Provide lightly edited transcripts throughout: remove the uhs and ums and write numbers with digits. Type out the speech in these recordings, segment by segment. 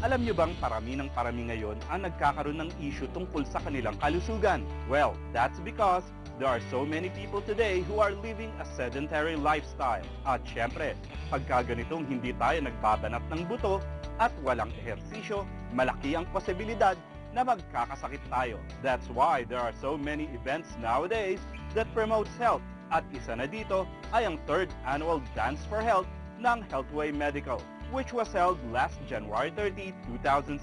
Alam niyo bang parami ng parami ngayon ang nagkakaroon ng issue tungkol sa kanilang kalusugan? Well, that's because there are so many people today who are living a sedentary lifestyle. At syempre, pagka ganitong hindi tayo nagbabanat ng buto at walang ehersisyo, malaki ang posibilidad na magkakasakit tayo. That's why there are so many events nowadays that promotes health. At isa na dito ay ang 3rd Annual Dance for Health ng Healthway Medical, which was held last January 30, 2016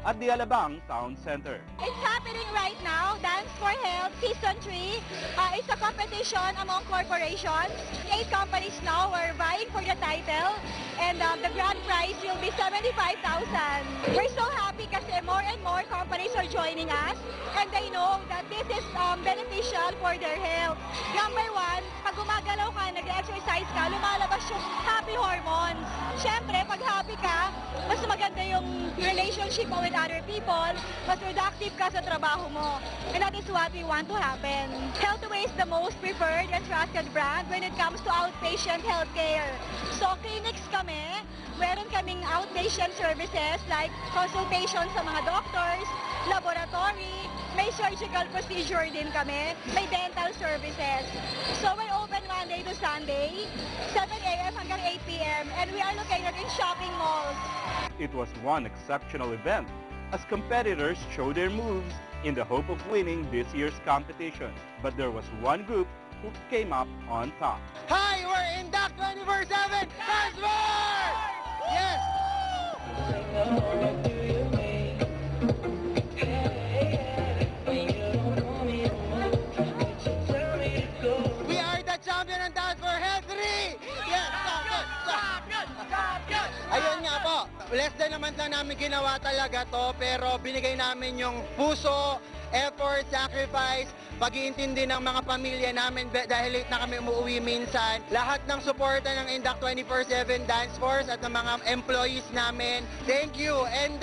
at the Alabang Town Center. It's happening right now. Dance for Health Season 3 is a competition among corporations. 8 companies now are vying for the title, and the grand prize will be $75,000. We're so happy kasi more and more companies are joining us, and they know that this is beneficial for their health. Number 1, pag gumagalaw ka, nag-exercise ka, lumalabas yung happy hormones. Siyempre, pag happy ka, mas maganda yung relationship mo with other people, mas productive ka sa trabaho mo. And that is what we want to happen. Healthway is the most preferred and trusted brand when it comes to outpatient healthcare. So, clinics kami, meron kaming outpatient services like consultation sa mga doctors, laboratory, may surgical procedure din kami, may dental services. So, we're open Monday to Sunday, 7 a.m. hanggang 8 p.m. and we are located in shopping malls. It was one exceptional event as competitors showed their moves in the hope of winning this year's competition. But there was one group who came up on top. Hi, we're in Doc 24/7 Transfer! Yes! We are the champion ng Dance for Health 3! Yes! Champion! Ayun nga po, less than a month lang namin ginawa talaga to, pero binigay namin yung puso, effort, sacrifice, pag-iintindi ng mga pamilya namin dahil late na kami umuwi minsan. Lahat ng suporta ng Induct 24/7 Dance Force at ng mga employees namin. Thank you! And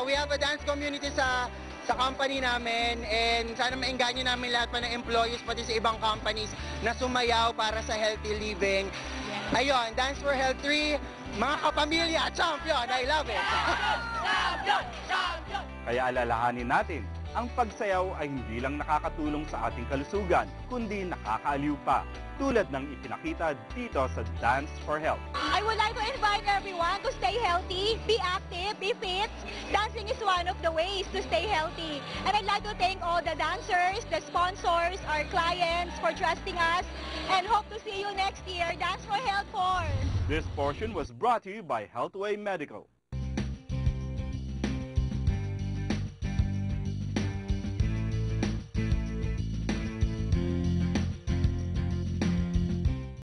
we have a dance community sa company namin, and sana maengganyo namin lahat pa ng employees pati sa ibang companies na sumayaw para sa healthy living. Ayun, Dance for Health 3, mga kapamilya, champion! I love it! Champion! Champion! Kaya alalahanin natin, ang pagsayaw ay hindi lang nakakatulong sa ating kalusugan, kundi nakakaaliw pa, tulad ng ipinakita dito sa Dance for Health. I would like to invite everyone to stay healthy, be active, be fit. Dancing is one of the ways to stay healthy. And I'd like to thank all the dancers, the sponsors, our clients for trusting us, and hope to see you next year. Dance for Health 4. This portion was brought to you by Healthway Medical.